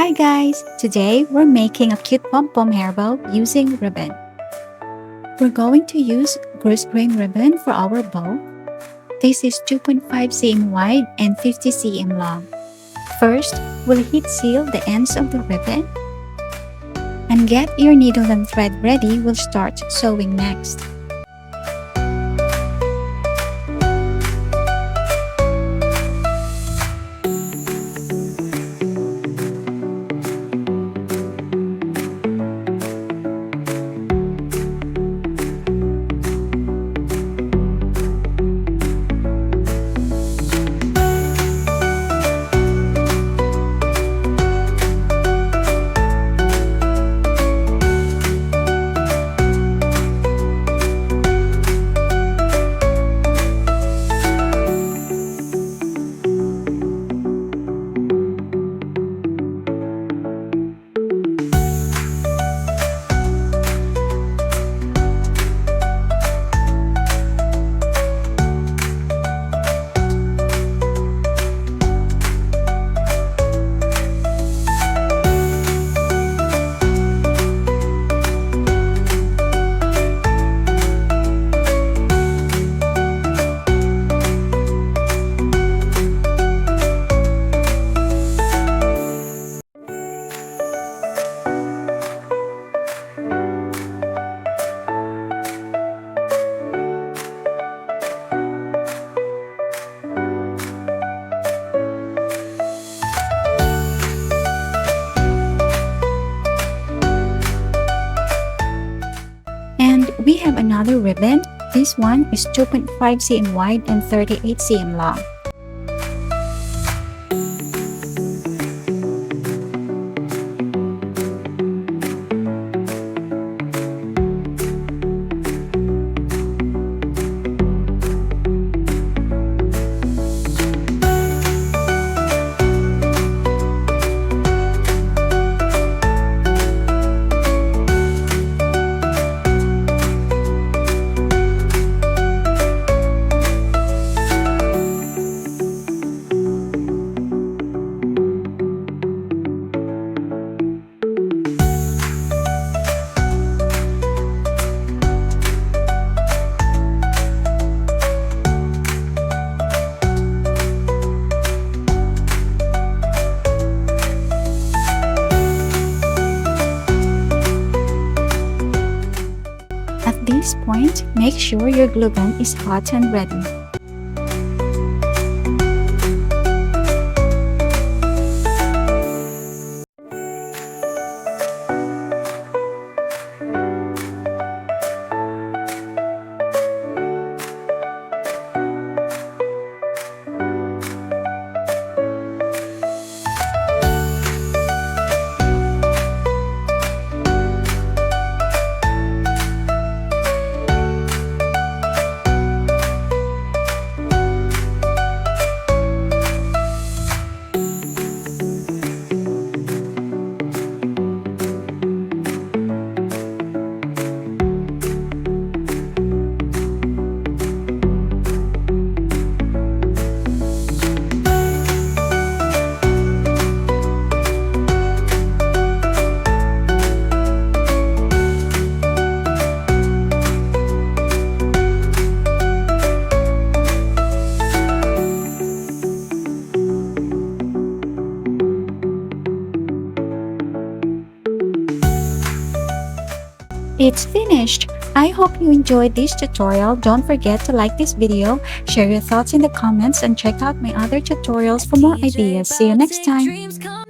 Hi guys! Today we're making a cute pom-pom hairball using ribbon. We're going to use goose grain ribbon for our bow. This is 2.5 cm wide and 50 cm long. First, we'll heat seal the ends of the ribbon. And get your needle and thread ready, we'll start sewing next. And we have another ribbon. This one is 2.5 cm wide and 38 cm long. At this point, make sure your glue gun is hot and ready. It's finished! I hope you enjoyed this tutorial. Don't forget to like this video, share your thoughts in the comments, and check out my other tutorials for more ideas. See you next time!